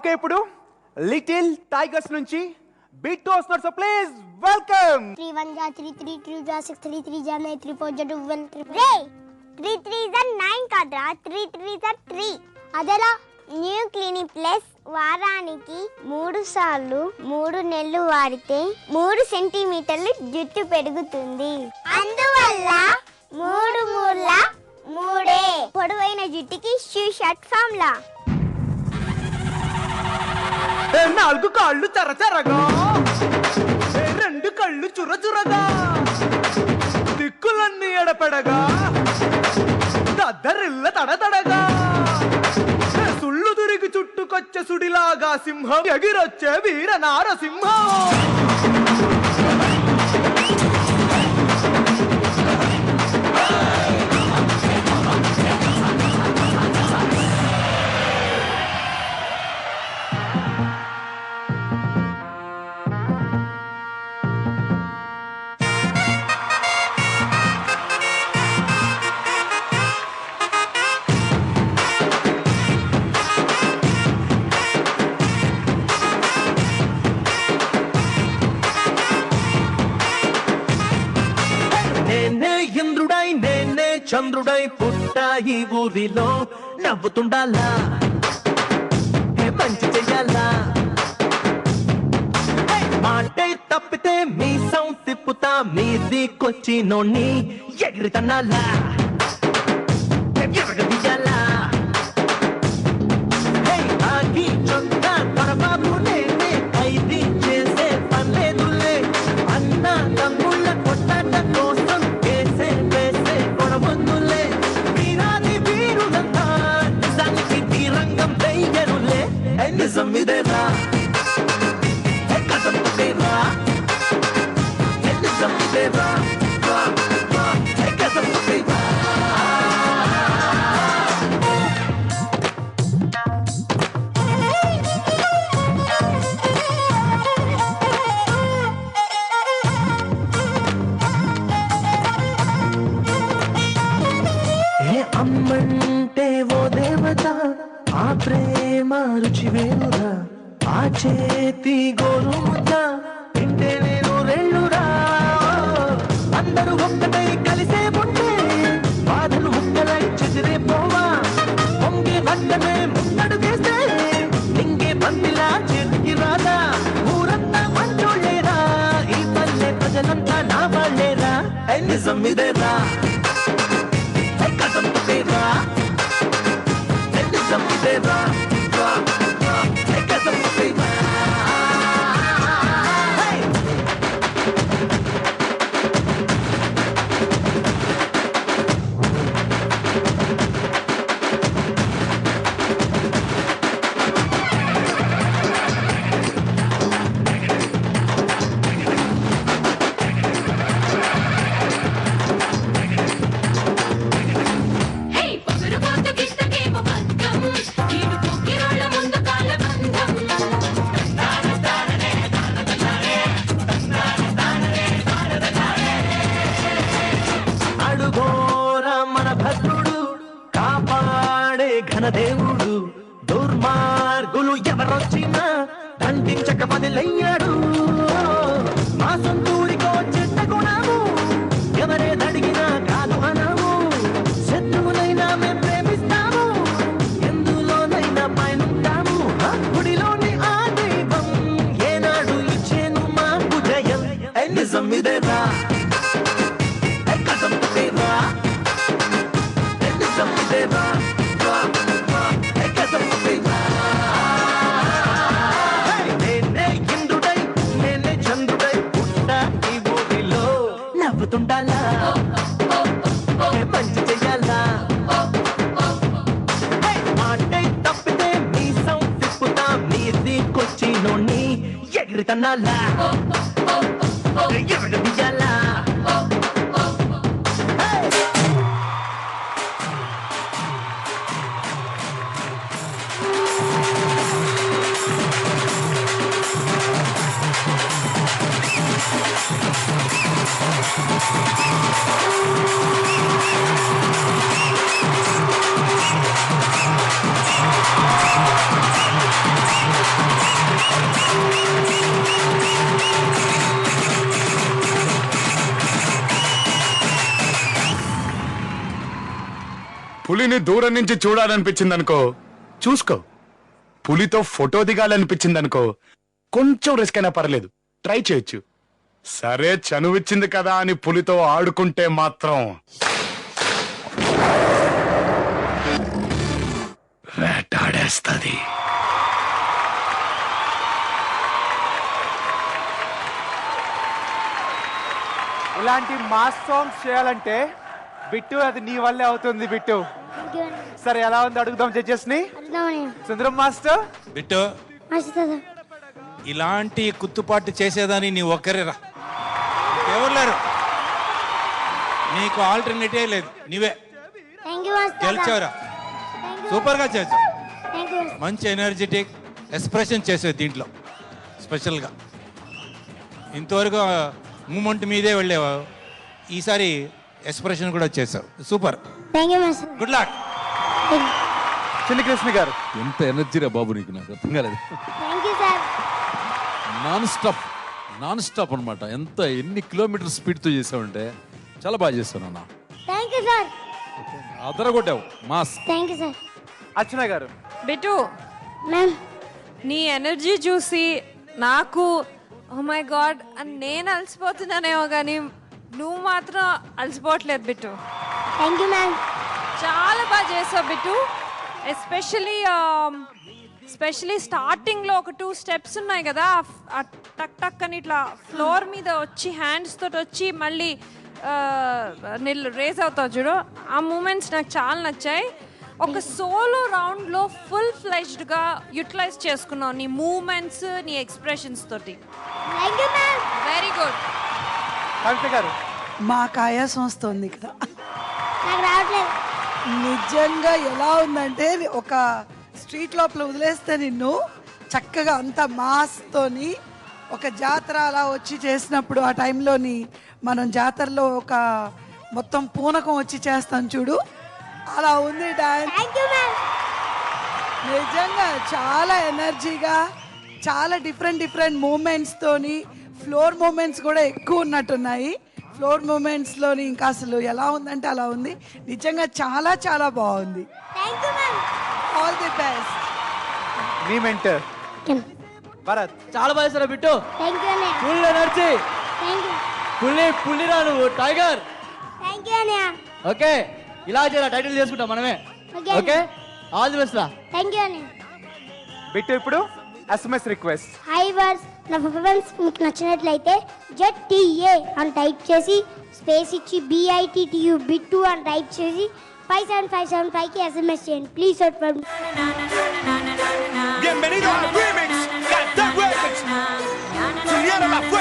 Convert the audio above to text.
Okay, ఇప్పుడు little tigers నుంచి beat to వస్తున్నారు. So please welcome. 3 1 जा 3 3 2 जा 6 3 3 जा 9 3 4 जा 2 1 3 రే 3 3 जा 9 కాదురా 3 3 जा 3. అదేలా న్యూ క్లినిక్ ప్లస్ వారానికి 3 సార్లు 3 నెలలు వాడితే 3 సెంటీమీటర్లు జుట్టు పెరుగుతుంది. అందువల్ల 3 3ల 3 పొడవైన జుట్టుకి షూ షర్ట్ ఫార్ములా. 4 కాళ్ళు చరచరగా, 2 కళ్ళు చురచురగా, దిక్కులన్నీ ఎడపెడగా, దద్దరిల్ల తడతడగా, సుళ్ళు తిరిగి చుట్టుకొచ్చే సుడిలాగా సింహం ఎగిరొచ్చే వీర నారసింహం. ఇంద్రుడై నేనే చంద్రుడై పుట్టా ఈ ఊరిలో, నవ్వుతుండాలా మంచి చెయ్యాలా, మాటే తప్పితే మీసం తిప్పుతా మీదికొచ్చి నోణ్ణి ఎగిరితన్నాలా ఎగరగదీయాలా. ఆగి చొక్కా పరబాబు నేనే ఖైదీ చేసే పనిలేదులే, అన్న తమ్ముళ్ళ కొట్టాట కోసం వేసే కొడవద్దులే, వీరాది వీరులంతా నిజానికి వీరంగం వెయ్యరులే. నిజం ఇదేరా కథం తప్పేరా, నిజం ఇదేరా కథం తప్పేరా. అమ్మంటే ఓ దేవత, ఆ ప్రేమ రుచి వేరురా, ఆ చేతి గోరు ముద్ద తింటే నేను రెళ్ళురా. అందరూ ఒక్కటై కలిసే ఉంటే బాధలు ముక్కలై చెదిరే పోవా, పొంగే వద్దనే ముద్దడుగేస్తే ఇంకే పందిలా చేతికి రాదా. ఊరంతా మంచోళ్ళేరా, ఈ పల్లె ప్రజలంతా నా వాళ్ళేరా. నిజం ఇదేరా కథం తప్పేరా, నిజం ఇదేరా కథం తప్పేరా. అడుగోరా మన భద్రుడు, కాపాడే ఘనదేవుడు, దుర్మార్గులు ఎవరొచ్చినా దండించక వదిలయ్యాడు. మా సొంతూరికో చెడ్డ గుణము ఎవరేదడిగినా కాదు అనము, శత్రువునైనా మేం ప్రేమిస్తాము, ఎందులోనైనా పైనుంటాము. గుడిలోని ఆ దైవం ఏనాడు ఇచ్చేను మాకు జయం. నిజం ఇదేరా కథం తప్పేరా, నిజం ఇదేరా కథం తప్పేరా. నేనే ఇంద్రుడై నేనే చంద్రుడై పుట్టా ఈ ఊరిలో, నవ్వుతుండాలా మంచి చెయ్యాలా, మాటే తప్పితే మీసం తిప్పుతా మీదికొచ్చి నోణ్ణి ఎగిరితన్నాలా ఎగరగదీయాలా. పులిని దూరం నుంచి చూడాలనిపించింది అనుకో, చూసుకో. పులితో ఫోటో దిగాలనిపించింది అనుకో, కొంచెం రిస్క్ అయినా పర్లేదు, ట్రై చేయొచ్చు. సరే చనువిచ్చింది కదా అని పులితో ఆడుకుంటే మాత్రం వేటాడేస్తది. ఇలాంటి మాస్ సాంగ్స్ చేయాలంటే బిట్టు అది నీ వల్లే అవుతుంది బిట్టు. సరే ఎలా ఉంది అడుగుదాం జడ్జెస్ ని. సుందరం మాస్టర్. బిట్టు, ఇలాంటి కుత్తుపాటు చేసేదాన్ని నీ ఒక్కరేరా, ఎవరు లేరు. నీకు ఆల్టర్నేటివ్ లేదు, నీవే గెలిచావురా. సూపర్ గా చేసావు, మంచి ఎనర్జెటిక్ ఎక్స్ప్రెషన్ చేసావు దీంట్లో. స్పెషల్గా ఇంతవరకు మూమెంట్ మీదే వెళ్ళేవా, ఈసారి ఎక్స్ప్రెషన్ కూడా చేసావు. Super, good luck. Chinni Krishna గారు. ఎంత ఎనర్జీ రా బాబు నీకు, నాకు అర్థం కాలేదు. నాన్ స్టాప్ అనమాట. ఎన్ని కిలోమీటర్ స్పీడ్తో చేసావంటే చాలా బాగా చేస్తావు నాన్న. అదరగొట్టావు, మాస్. అర్చన గారు. బిట్టు, నీ ఎనర్జీ చూసి నాకు ఓ మై గాడ్ అని నేను అలసిపోతున్నానేమో కానీ నువ్వు మాత్రం అలసిపోవట్లేదు బిట్టు. చాలా బాగా చేసావు బిట్టు. ఎస్పెషలీ స్టార్టింగ్లో ఒక 2 స్టెప్స్ ఉన్నాయి కదా, ఆ టక్ టక్ అని ఇట్లా ఫ్లోర్ మీద వచ్చి హ్యాండ్స్ తోటి వచ్చి మళ్ళీ రేస్ అవుతావు చూడు, ఆ మూమెంట్స్ నాకు చాలా నచ్చాయి. ఒక సోలో రౌండ్లో ఫుల్ ఫ్లెజ్డ్గా యూటిలైజ్ చేసుకున్నావు నీ మూమెంట్స్, నీ ఎక్స్ప్రెషన్స్ తోటి. Very good. కవిత గారు. మాకు ఆయాసం వస్తుంది ఇక్కడ. నిజంగా ఎలా ఉందంటే ఒక స్ట్రీట్ లోపల వదిలేస్తే నిన్ను చక్కగా అంత మాస్తోని ఒక జాతర అలా వచ్చి చేసినప్పుడు ఆ టైంలోని మనం జాతరలో ఒక మొత్తం పూనకం వచ్చి చేస్తాం చూడు, అలా ఉంది డాన్స్. నిజంగా చాలా ఎనర్జీగా, చాలా డిఫరెంట్ మూమెంట్స్తోని, ఫ్లోర్ మూమెంట్స్ కూడా ఎక్కువ ఉన్నట్టున్నాయి. ఫ్లోర్ మూమెంట్స్లోని ఇంకా అసలు ఎలా ఉందంటే అలా ఉంది. నిజంగా చాలా చాలా బాగుంది. All the best. Me mentor Bharat. చాలా బాగా చేశారు బిట్టు, ఫుల్ ఎనర్జీ. పుల్లిరా నువ్వు, టైగర్. ఓకే, ఇలా చేయాలి, టైటిల్ చేసుకుంటాం మనమే. ఓకే, ఆల్ ది బెస్ట్ రా. బిట్టు ఇప్పుడు SMS రిక్వెస్ట్. హై వర్స్, నా పర్ఫార్మెన్స్ మీకు నచ్చినట్లయితే ZTA అని టైప్ చేసి స్పేస్ ఇచ్చి BITTU బిట్టు అని టైప్ చేసి 57575కి SMS చేయండి please. Bienvenido al remix, Cantar Records. Subieron la fuerza.